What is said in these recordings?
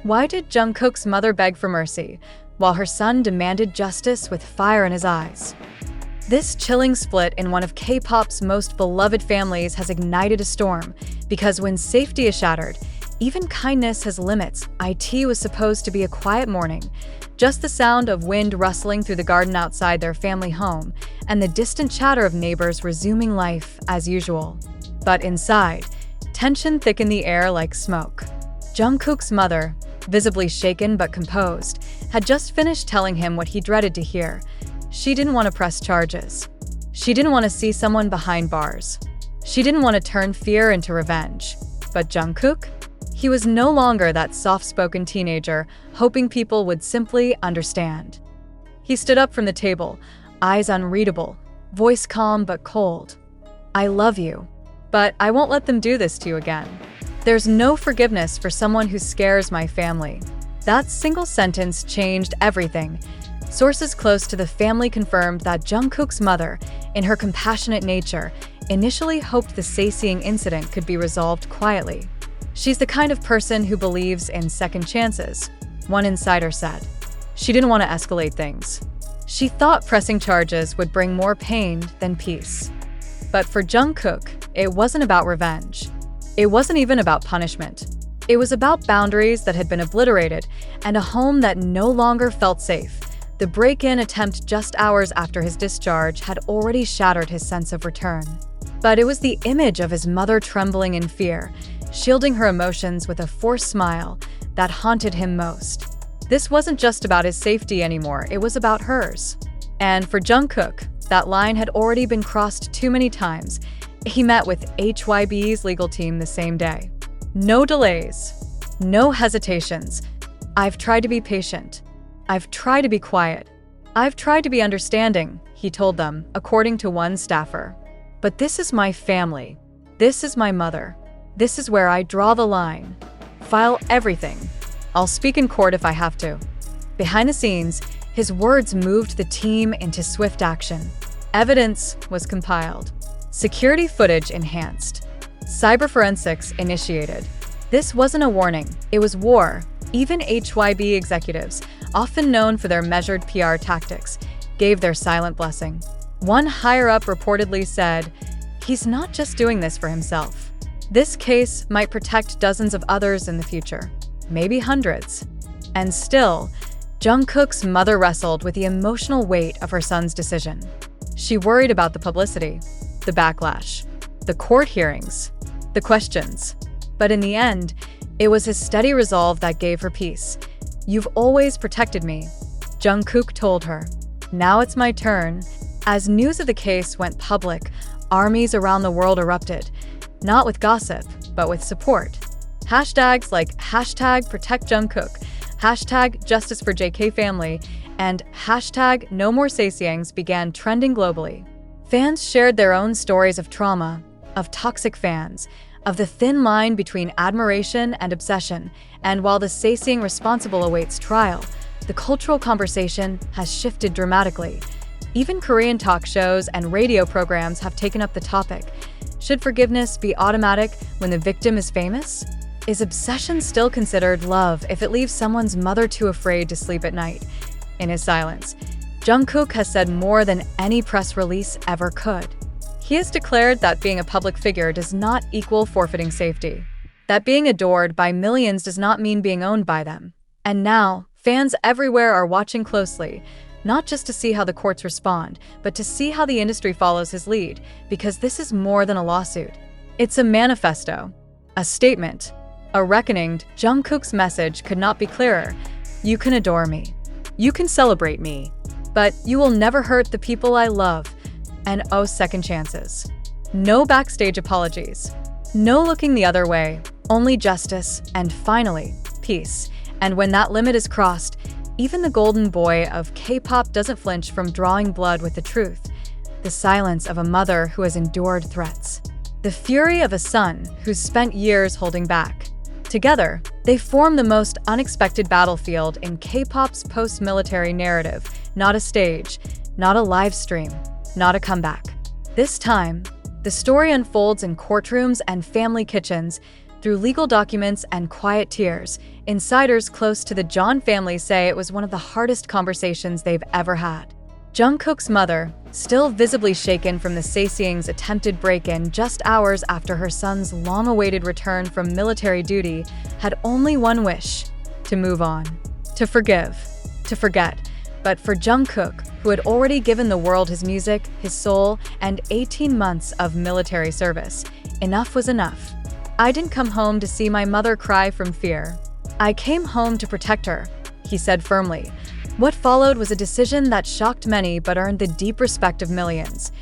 Why did Jungkook's mother beg for mercy, while her son demanded justice with fire in his eyes? This chilling split in one of K-pop's most beloved families has ignited a storm, because when safety is shattered, even kindness has limits. It was supposed to be a quiet morning, just the sound of wind rustling through the garden outside their family home, and the distant chatter of neighbors resuming life as usual. But inside, tension thickened the air like smoke. Jungkook's mother, visibly shaken but composed, had just finished telling him what he dreaded to hear. She didn't want to press charges. She didn't want to see someone behind bars. She didn't want to turn fear into revenge. But Jungkook? He was no longer that soft-spoken teenager, hoping people would simply understand. He stood up from the table, eyes unreadable, voice calm but cold. "I love you, but I won't let them do this to you again. There's no forgiveness for someone who scares my family." That single sentence changed everything. Sources close to the family confirmed that Jungkook's mother, in her compassionate nature, initially hoped the Sasaengs incident could be resolved quietly. "She's the kind of person who believes in second chances," one insider said. She didn't want to escalate things. She thought pressing charges would bring more pain than peace. But for Jungkook, it wasn't about revenge. It wasn't even about punishment. It was about boundaries that had been obliterated and a home that no longer felt safe. The break-in attempt just hours after his discharge had already shattered his sense of return. But it was the image of his mother trembling in fear, shielding her emotions with a forced smile, that haunted him most. This wasn't just about his safety anymore, it was about hers. And for Jungkook, that line had already been crossed too many times. He met with HYB's legal team the same day. No delays, no hesitations. "I've tried to be patient. I've tried to be quiet. I've tried to be understanding," he told them, according to one staffer. "But this is my family. This is my mother. This is where I draw the line. File everything. I'll speak in court if I have to." Behind the scenes, his words moved the team into swift action. Evidence was compiled. Security footage enhanced. Cyber forensics initiated. This wasn't a warning, it was war. Even HYB executives, often known for their measured PR tactics, gave their silent blessing. One higher-up reportedly said, "He's not just doing this for himself. This case might protect dozens of others in the future, maybe hundreds." And still, Jungkook's mother wrestled with the emotional weight of her son's decision. She worried about the publicity, the backlash, the court hearings, the questions. But in the end, it was his steady resolve that gave her peace. "You've always protected me," Jungkook told her. "Now it's my turn." As news of the case went public, armies around the world erupted, not with gossip, but with support. Hashtags like #ProtectJungkook, #JusticeForJK and #NoMoreSasaengs began trending globally. Fans shared their own stories of trauma, of toxic fans, of the thin line between admiration and obsession, and while the Sasaeng responsible awaits trial, the cultural conversation has shifted dramatically. Even Korean talk shows and radio programs have taken up the topic. Should forgiveness be automatic when the victim is famous? Is obsession still considered love if it leaves someone's mother too afraid to sleep at night? In his silence, Jungkook has said more than any press release ever could. He has declared that being a public figure does not equal forfeiting safety, that being adored by millions does not mean being owned by them. And now, fans everywhere are watching closely, not just to see how the courts respond, but to see how the industry follows his lead, because this is more than a lawsuit. It's a manifesto, a statement, a reckoning. Jungkook's message could not be clearer. You can adore me. You can celebrate me. But you will never hurt the people I love. And oh, second chances. No backstage apologies. No looking the other way. Only justice, and finally, peace. And when that limit is crossed, even the golden boy of K-pop doesn't flinch from drawing blood with the truth. The silence of a mother who has endured threats. The fury of a son who's spent years holding back. Together, they form the most unexpected battlefield in K-pop's post-military narrative. Not a stage, not a live stream, not a comeback. This time, the story unfolds in courtrooms and family kitchens, Through legal documents and quiet tears, insiders close to the Jeon family say it was one of the hardest conversations they've ever had. Jungkook's mother, still visibly shaken from the Sasaengs' attempted break-in just hours after her son's long-awaited return from military duty, had only one wish: to move on, to forgive, to forget. But for Jungkook, who had already given the world his music, his soul, and 18 months of military service, enough was enough. "I didn't come home to see my mother cry from fear. I came home to protect her," he said firmly. What followed was a decision that shocked many but earned the deep respect of millions.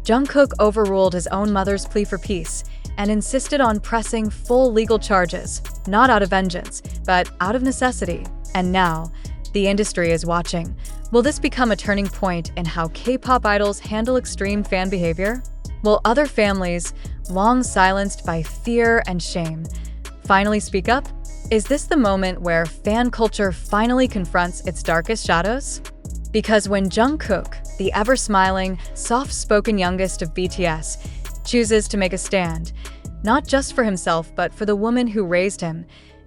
Jungkook overruled his own mother's plea for peace and insisted on pressing full legal charges, not out of vengeance, but out of necessity. And now, the industry is watching. Will this become a turning point in how K-pop idols handle extreme fan behavior? Will other families, long silenced by fear and shame, finally speak up? Is this the moment where fan culture finally confronts its darkest shadows? Because when Jungkook, the ever-smiling, soft-spoken youngest of BTS, chooses to make a stand, not just for himself but for the woman who raised him,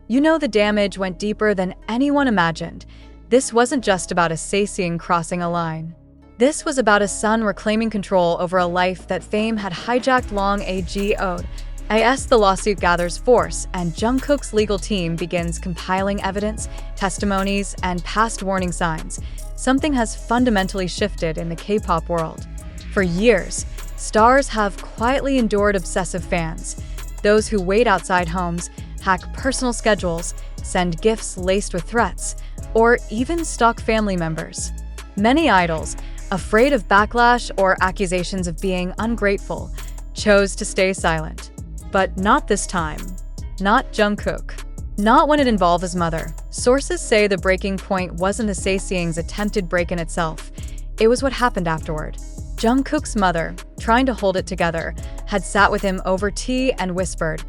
you know the damage went deeper than anyone imagined. This wasn't just about a Sasaeng crossing a line. This was about a son reclaiming control over a life that fame had hijacked long ago. As the lawsuit gathers force and Jungkook's legal team begins compiling evidence, testimonies, and past warning signs, something has fundamentally shifted in the K-pop world. For years, stars have quietly endured obsessive fans, those who wait outside homes, hack personal schedules, send gifts laced with threats, or even stalk family members. Many idols, afraid of backlash or accusations of being ungrateful, chose to stay silent. But not this time. Not Jungkook. Not when it involved his mother. Sources say the breaking point wasn't the Sasaengs' attempted break-in itself. It was what happened afterward. Jungkook's mother, trying to hold it together, had sat with him over tea and whispered,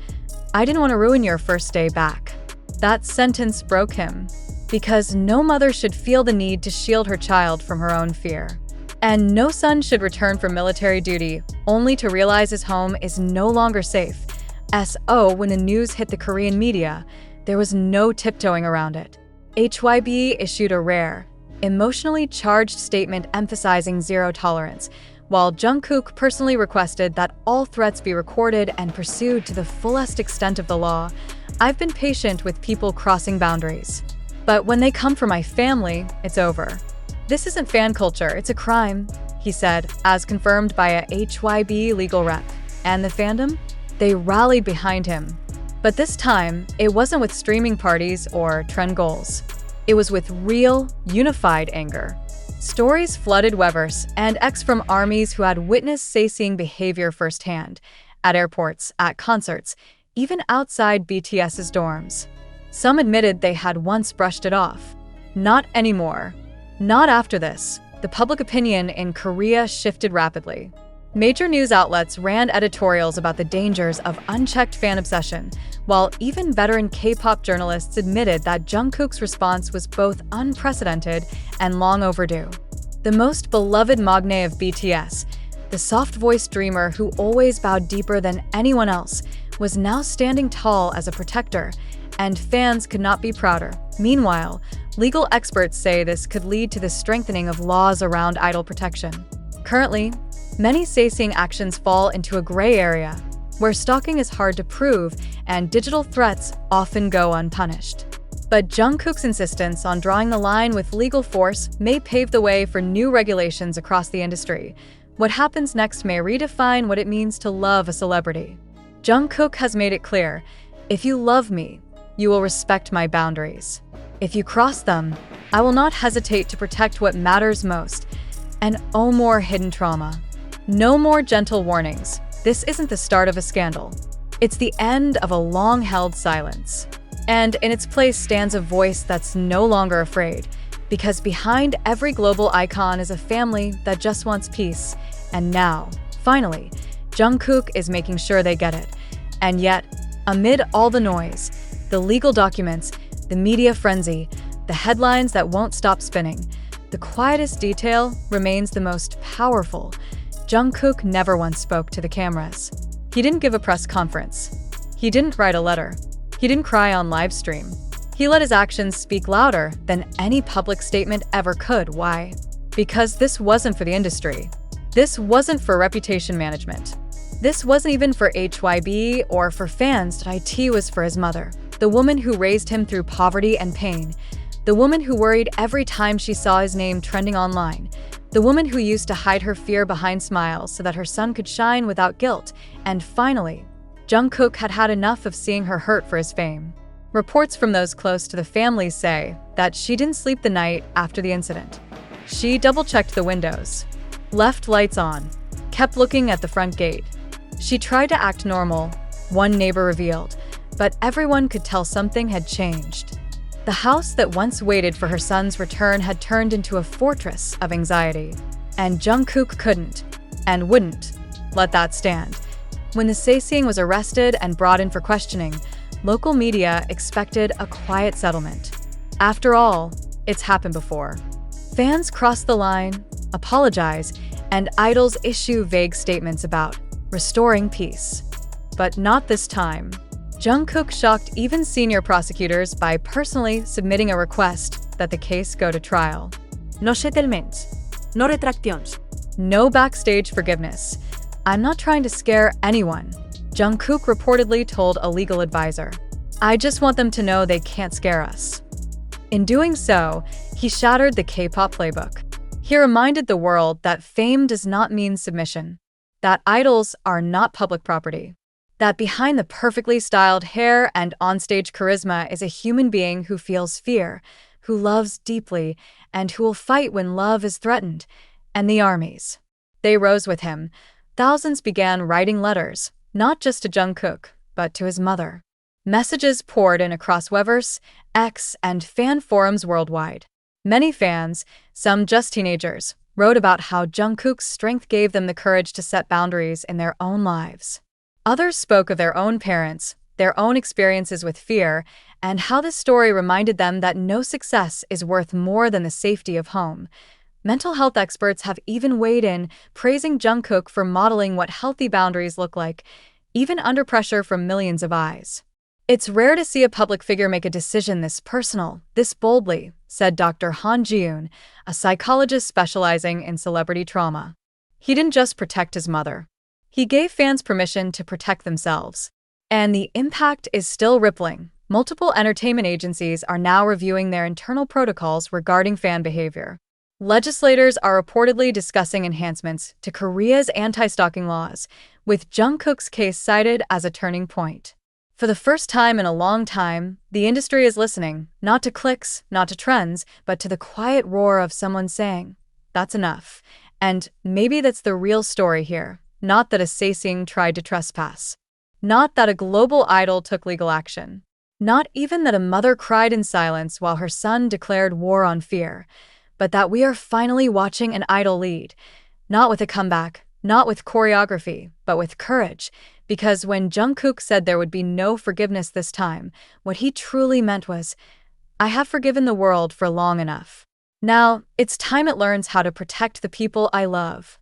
"I didn't want to ruin your first day back." That sentence broke him, because no mother should feel the need to shield her child from her own fear. And no son should return from military duty only to realize his home is no longer safe. When the news hit the Korean media, there was no tiptoeing around it. HYB issued a rare, emotionally charged statement emphasizing zero tolerance, while Jungkook personally requested that all threats be recorded and pursued to the fullest extent of the law. "I've been patient with people crossing boundaries, but when they come for my family, it's over. This isn't fan culture, it's a crime," he said, as confirmed by a HYB legal rep. And the fandom? They rallied behind him. But this time, it wasn't with streaming parties or trend goals. It was with real, unified anger. Stories flooded Weverse and X from armies who had witnessed Sasaeng behavior firsthand, at airports, at concerts, even outside BTS's dorms. Some admitted they had once brushed it off. Not anymore. Not after this. The public opinion in Korea shifted rapidly. Major news outlets ran editorials about the dangers of unchecked fan obsession, while even veteran K-pop journalists admitted that Jungkook's response was both unprecedented and long overdue. The most beloved magne of BTS, the soft-voiced dreamer who always bowed deeper than anyone else, was now standing tall as a protector, and fans could not be prouder. Meanwhile, legal experts say this could lead to the strengthening of laws around idol protection. Currently, many Sasaeng actions fall into a gray area, where stalking is hard to prove and digital threats often go unpunished. But Jungkook's insistence on drawing the line with legal force may pave the way for new regulations across the industry. What happens next may redefine what it means to love a celebrity. Jungkook has made it clear, "If you love me, you will respect my boundaries. If you cross them, I will not hesitate to protect what matters most." And no more hidden trauma. No more gentle warnings. This isn't the start of a scandal. It's the end of a long-held silence. And in its place stands a voice that's no longer afraid, because behind every global icon is a family that just wants peace. And now, finally, Jungkook is making sure they get it. And yet, amid all the noise, the legal documents, the media frenzy, the headlines that won't stop spinning, the quietest detail remains the most powerful. Jungkook never once spoke to the cameras. He didn't give a press conference. He He didn't write a letter. He didn't cry on live stream. He let his actions speak louder than any public statement ever could. Why? Because this wasn't for the industry. This wasn't for reputation management. This wasn't even for HYB or for fans. It was for his mother, the woman who raised him through poverty and pain, the woman who worried every time she saw his name trending online, the woman who used to hide her fear behind smiles so that her son could shine without guilt. And finally, Jungkook had had enough of seeing her hurt for his fame. Reports from those close to the family say that she didn't sleep the night after the incident. She double-checked the windows, left lights on, kept looking at the front gate. She tried to act normal, one neighbor revealed, but everyone could tell something had changed. The house that once waited for her son's return had turned into a fortress of anxiety. And Jungkook couldn't, and wouldn't, let that stand. When the Sasaeng was arrested and brought in for questioning, local media expected a quiet settlement. After all, it's happened before. Fans cross the line, apologize, and idols issue vague statements about restoring peace. But not this time. Jungkook shocked even senior prosecutors by personally submitting a request that the case go to trial. No settlements, no retractions. No backstage forgiveness. I'm not trying to scare anyone, Jungkook reportedly told a legal advisor. I just want them to know they can't scare us. In doing so, he shattered the K-pop playbook. He reminded the world that fame does not mean submission, that idols are not public property, that behind the perfectly styled hair and onstage charisma is a human being who feels fear, who loves deeply, and who will fight when love is threatened. And the armies. They rose with him. Thousands began writing letters, not just to Jungkook, but to his mother. Messages poured in across Weverse, X, and fan forums worldwide. Many fans, some just teenagers, wrote about how Jungkook's strength gave them the courage to set boundaries in their own lives. Others spoke of their own parents, their own experiences with fear, and how this story reminded them that no success is worth more than the safety of home. Mental health experts have even weighed in, praising Jungkook for modeling what healthy boundaries look like, even under pressure from millions of eyes. It's rare to see a public figure make a decision this personal, this boldly, said Dr. Han Ji-yoon, a psychologist specializing in celebrity trauma. He didn't just protect his mother. He gave fans permission to protect themselves. And the impact is still rippling. Multiple entertainment agencies are now reviewing their internal protocols regarding fan behavior. Legislators are reportedly discussing enhancements to Korea's anti-stalking laws, with Jungkook's case cited as a turning point. For the first time in a long time, the industry is listening, not to clicks, not to trends, but to the quiet roar of someone saying, "That's enough." And maybe that's the real story here, not that a Sasaeng tried to trespass. Not that a global idol took legal action. Not even that a mother cried in silence while her son declared war on fear. But that we are finally watching an idol lead, not with a comeback, not with choreography, but with courage, because when Jungkook said there would be no forgiveness this time, what he truly meant was, I have forgiven the world for long enough. Now, it's time it learns how to protect the people I love.